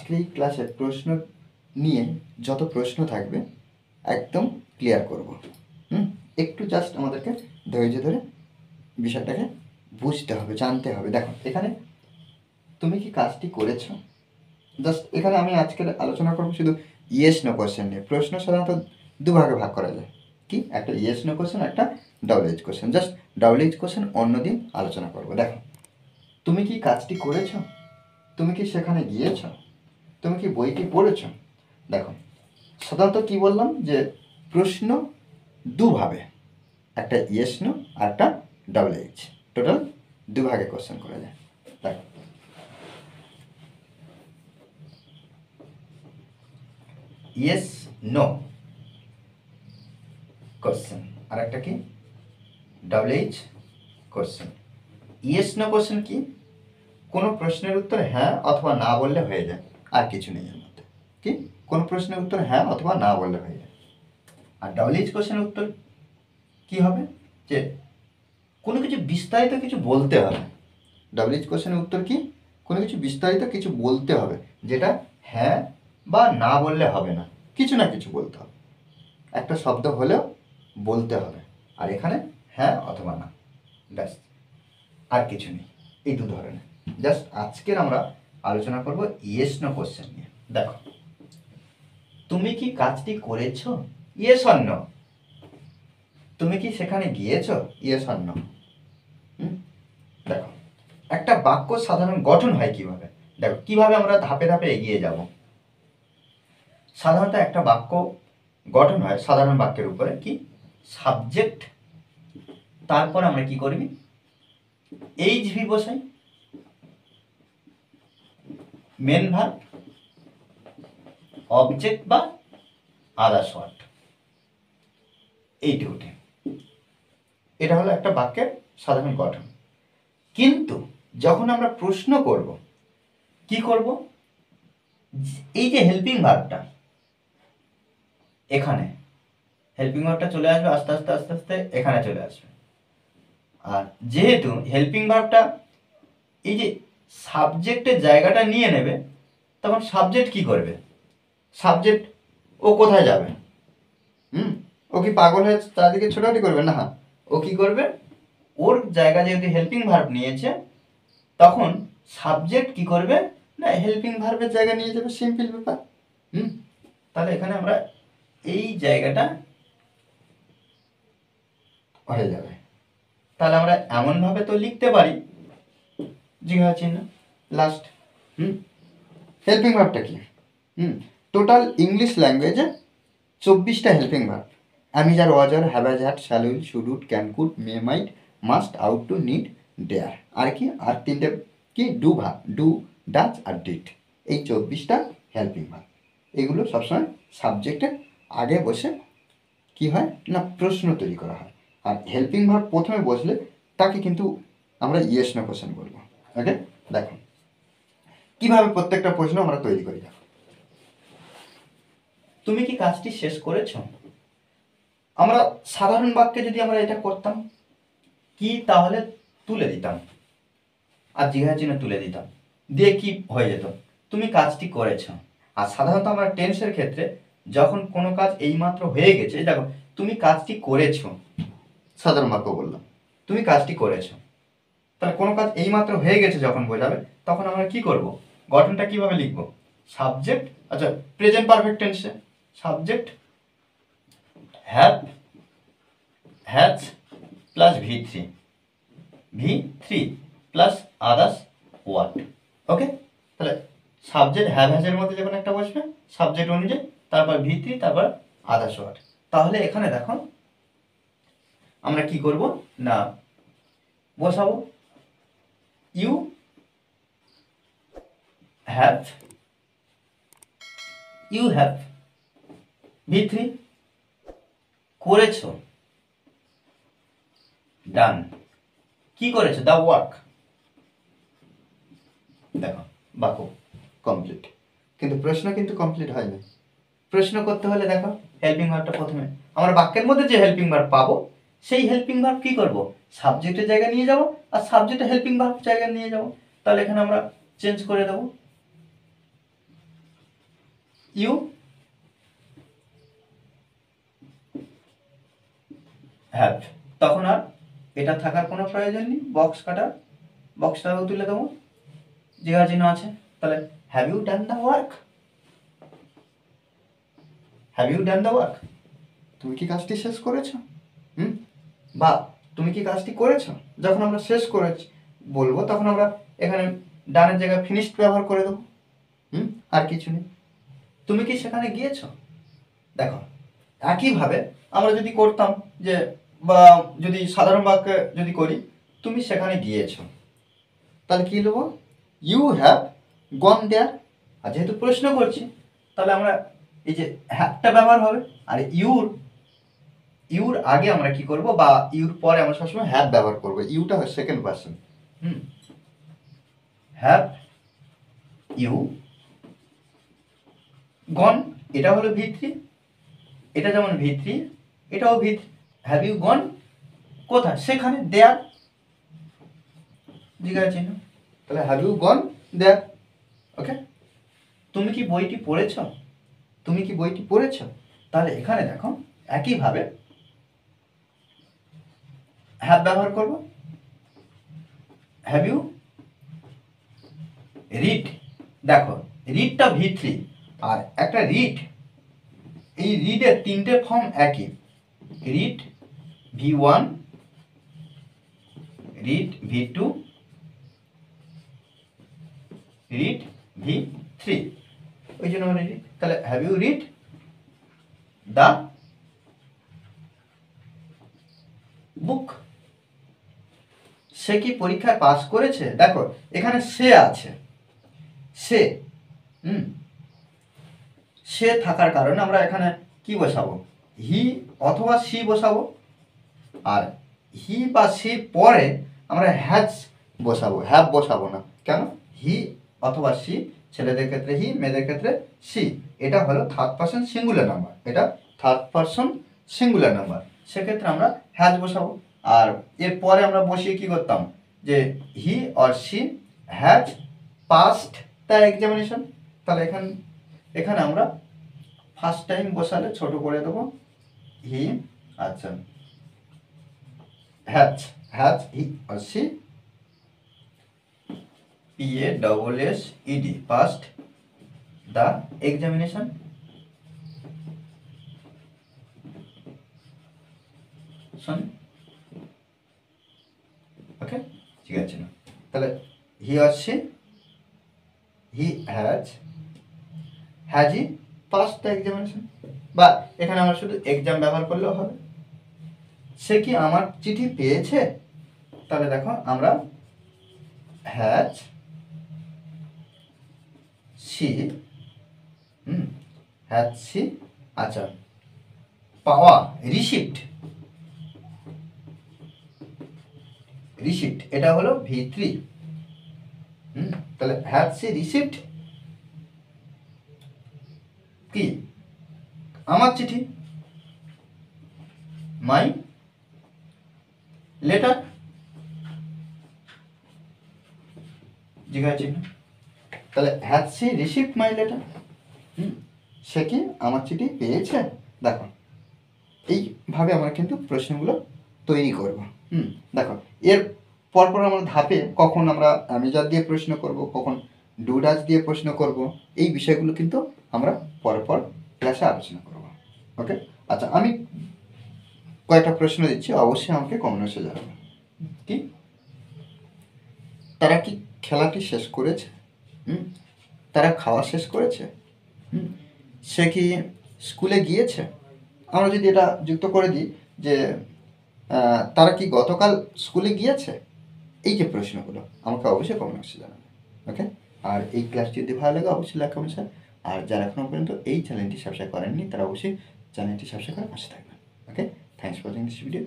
আজকের এই ক্লাসে প্রশ্ন নিয়ে যত প্রশ্ন থাকবে একদম ক্লিয়ার করব। একটু জাস্ট আমাদেরকে ধৈর্য ধরে বিষয়টাকে বুঝতে হবে, জানতে হবে। দেখো এখানে তুমি কি কাজটি করেছো, জাস্ট এখানে আমি আজকে আলোচনা করবো শুধু ইয়েস নো কোশ্চেন নিয়ে। প্রশ্ন সাধারণত দুভাগে ভাগ করা যায়, কি একটা ইয়েস নো কোশ্চেন, একটা double H question. Just double H question অন্যদিন আলোচনা করবো। দেখো তুমি কি কাজটি করেছো, তুমি কি সেখানে গিয়েছো, তুমি কি বইটি পড়েছো। দেখো সাধারণত কি বললাম যে প্রশ্ন দুভাবে, একটা ইয়েস নো আর একটা ডাবল এইচ, টোটাল দুভাগে কোশ্চেন করা যায়। দেখো ইয়েস নো কোশ্চেন আর একটা কি double H question. Yes no question কি, কোনো প্রশ্নের উত্তর হ্যাঁ অথবা না বললে হয়ে যায়, আর কিছু নেই এর মধ্যে। কি কোনো প্রশ্নের উত্তর হ্যাঁ অথবা না বললে হয়ে যায়। আর ডাবল এইচ কোশ্চেনের উত্তর কি হবে, যে কোনো কিছু বিস্তারিত কিছু বলতে হবে। ডাবল এইচ কোশ্চেনের উত্তর কি, কোনো কিছু বিস্তারিত কিছু বলতে হবে, যেটা হ্যাঁ বা না বললে হবে না, কিছু না কিছু বলতে হবে, একটা শব্দ হলেও বলতে হবে। আর এখানে হ্যাঁ অথবা না, ব্যাস, আর কিছু নেই। এই দু ধরনের। জাস্ট আজকের আমরা আলোচনা করব ইয়েস নো কোশ্চেন নিয়ে। দেখো তুমি কি কাজটি করেছো, ইয়েস অর নো। তুমি কি সেখানে গিয়েছো, ইয়েস অর নো। দেখো একটা বাক্য সাধারণ গঠন হয় কিভাবে, দেখো কিভাবে আমরা ধাপে ধাপে এগিয়ে যাব। সাধারণত একটা বাক্য গঠন হয় সাধারণ বাক্যের উপরে কি সাবজেক্ট, তারপর আমরা কি করবি এইচ ভি বসাই, মেন ভার্ব, অবজেক্ট বা আদার্স ওয়ার্ড, এইটি ওঠে। এটা হলো একটা বাক্যের সাধারণ গঠন। কিন্তু যখন আমরা প্রশ্ন করব, কি করব, এই যে হেল্পিং ভার্বটা, এখানে হেল্পিং ভার্বটা চলে আসবে আস্তে আস্তে আস্তে আস্তে এখানে চলে আসবে। আর যেহেতু হেল্পিং ভার্বটা এই যে সাবজেক্টের জায়গাটা নিয়ে নেবে, তখন সাবজেক্ট কি করবে, সাবজেক্ট ও কোথায় যাবে, ও কি পাগল হয়ে চারদিকে ছোটাছুটি করবে না, ও কি করবে, ওর জায়গা যেহেতু হেল্পিং ভার্ব নিয়েছে, তখন সাবজেক্ট কি করবে না হেল্পিং ভার্বের জায়গা নিয়ে যাবে, সিম্পল ব্যাপার। তাহলে এখানে আমরা এই জায়গাটা হয়ে যাবে। তাহলে আমরা এমনভাবে তো লিখতে পারি জিজ্ঞাসা চিহ্ন লাস্ট। হেল্পিং ভার্বটা কি, টোটাল ইংলিশ ল্যাঙ্গুয়েজে 24টা হেল্পিং ভার্ব, আমি যার was were have has had shall will should would can could may might must ought to need dare, আর কি আর তিনটে কি ডু ভার্ব, ডু ডাচ আর ডিড। এই 24টা হেল্পিং ভার্ব, এগুলো সবসময় সাবজেক্টের আগে বসে কি হয় না প্রশ্ন তৈরি করা হয়। আর হেল্পিং ভার্ব প্রথমে বসলে তাকে কিন্তু আমরা ইয়েস নো কোশ্চেন বলবো। ওকে, দেখো কিভাবে প্রত্যেকটা প্রশ্ন আমরা তৈরি করি। দেখো তুমি কি কাজটি শেষ করেছো, আমরা সাধারণ বাক্যে যদি আমরা এটা করতাম কি তাহলে তুলে দিতাম আর জিজ্ঞাসা চিহ্ন তুলে দিতাম, দিয়ে কি হয়ে যেত তুমি কাজটি করেছো। আর সাধারণত আমরা টেন্সের ক্ষেত্রে যখন কোনো কাজ এইমাত্র হয়ে গেছে, দেখো তুমি কাজটি করেছো, সাধারণ বাক্য বললাম তুমি কাজটি করেছো, তাহলে কোনো কাজ এইমাত্র হয়ে গেছে যখন বোঝাবে, তখন আমরা কি করব, গঠনটা কিভাবে লিখবো, সাবজেক্ট, আচ্ছা প্রেজেন্ট পারফেক্ট টেন্সে সাবজেক্ট হ্যাভ হ্যাজ প্লাস ভি3 প্লাস আদার্স ওয়ার্ড। ওকে, তাহলে সাবজেক্ট হ্যাভ হ্যাজের মধ্যে যখন একটা বসবে সাবজেক্ট অনুযায়ী, তারপর ভি3, তারপর আদার্স ওয়ার্ড। তাহলে এখানে দেখো আমরা কি করব না বসাবো ইউ হ্যাভ ভি3 করেছো, ডান, কি করেছো দ্য ওয়ার্ক। দেখো বাক্য কমপ্লিট, কিন্তু প্রশ্ন কিন্তু কমপ্লিট হয়নি। প্রশ্ন করতে হলে দেখো হেল্পিং ভার্বটা প্রথমে আমরা বাক্যের মধ্যে যে হেল্পিং ভার্ব পাবো, সেই হেল্পিং ভার্ব কি করব, সাবজেক্টের জায়গায় নিয়ে যাব, আর সাবজেক্টে হেল্পিং ভার্ব জায়গায় নিয়ে যাব। তাহলে এখানে আমরা চেঞ্জ করে দেব, ইউ হ্যাভ, তখন আর এটা থাকার কোনো প্রয়োজন নেই, বক্সটাও তুলে দেবো, জিজ্ঞাসা চিহ্ন আছে। তাহলে have you done the work, have you done the work, তুমি কি কাজটি শেষ করেছো? বা তুমি কি কাজটি করেছো? যখন আমরা শেষ করেছি বলবো তখন আমরা এখানে ডানের জায়গায় ফিনিশড ব্যবহার করে দেবো। আর কিছু নেই। তুমি কি সেখানে গিয়েছো? দেখো একইভাবে আমরা যদি করতাম যে, বা যদি সাধারণ বাক্যে যদি করি, তুমি সেখানে গিয়েছো, তাহলে কি লিখবো? ইউ হ্যাভ গন দেয়ার। আর যেহেতু প্রশ্ন করছি তাহলে আমরা এই যে হ্যাভটা ব্যবহার হবে, আর ইউর আগে আমরা কি করব, বা ইউর পরে আমরা সবসময় হ্যাভ ব্যবহার করব। ইউটা হয় second person. Have you gone, এটা হলো V3, এটা যেমন V3, এটাও V3। হ্যাভ ইউ গন কোথায়? সেখানে, দেয়ার, জিজ্ঞাসা চিহ্ন। তাহলে হ্যাভ ইউ গন দেয়ার। ওকে, তুমি কি বইটি পড়েছ? তুমি কি বইটি পড়েছ? তাহলে এখানে দেখো একইভাবে হ্যাভ ব্যবহার করব। হ্যাভ ইউ রিড, দেখো রিডটা V3, আর একটা রিড, এই রিডের তিনটে ফর্ম একই, read V1, read V2, read V3, ওই জন্য আমরা রিড। তাহলে have you read the book, সে কি পরীক্ষায় পাস করেছে? দেখো এখানে সে আছে, সে সে থাকার কারণে আমরা এখানে কি বসাবো? হি অথবা সি বসাবো, আর হি বা সি পরে আমরা হ্যাজ বসাবো, হ্যাভ বসাবো না। কেন? হি অথবা সি, ছেলেদের ক্ষেত্রে হি, মেয়েদের ক্ষেত্রে সি, এটা হলো থার্ড পারসন সিঙ্গুলার নাম্বার, এটা থার্ড পারসন সিঙ্গুলার নাম্বার, সেক্ষেত্রে আমরা হ্যাজ বসাবো। আর এরপরে আমরা বসিয়ে কি করতাম, যে হি or she has past the examination. তাহলে এখানে আমরা ফার্স্ট টাইম বসালে ছোট করে দেবো, হি, আচ্ছা has he or she PASSED passed the examination। Okay, ঠিক আছে না? তাহলে he or she, he has he passed the examination, বা এখানে আমরা শুধু এক্সাম ব্যবহার করলেও হবে। সে কি আমার চিঠি পেয়েছে? তাহলে দেখো আমরা হ্যাজ সি, হ্যাজ সি, আচ্ছা পাওয়া, রিসিপ্ট, এটা হলো V3। তাহলে হ্যাজ সি রিসিপ্ট কি? আমার চিঠি, মাই লেটার, জিজ্ঞাসা চিহ্ন। তাহলে has she received my letter, সে কি আমার চিঠি পেয়েছে? দেখো এইভাবে আমরা কিন্তু প্রশ্নগুলো তৈরি করব। দেখো এর পরপর আমরা ধাপে কখন আমরা অ্যামিজার দিয়ে প্রশ্ন করব, কখন ডু ডাজ দিয়ে প্রশ্ন করব, এই বিষয়গুলো কিন্তু আমরা পরপর ক্লাসে আলোচনা করব। ওকে, আচ্ছা আমি কয়েকটা প্রশ্ন দিচ্ছি, অবশ্যই আমাকে কমেন্টে জানাবে। কি তারা কি খেলাটি শেষ করেছে? তারা খাওয়া শেষ করেছে? সে কি স্কুলে গিয়েছে? আমরা যদি এটা যুক্ত করে দিই যে তারা কি গতকাল স্কুলে গিয়েছে, এই যে প্রশ্নগুলো আমাকে অবশ্যই কমেন্টে জানাবে। ওকে, আর এই ক্লাসটি যদি ভালো লাগে অবশ্যই লাইক কমেন্ট শেয়ার, আর যারা এখনও পর্যন্ত এই চ্যানেলটি সাবস্ক্রাইব করেননি তারা অবশ্যই চ্যানেলটি সাবস্ক্রাইব করে পাশে থাকবেন। Okay, thanks for watching this video.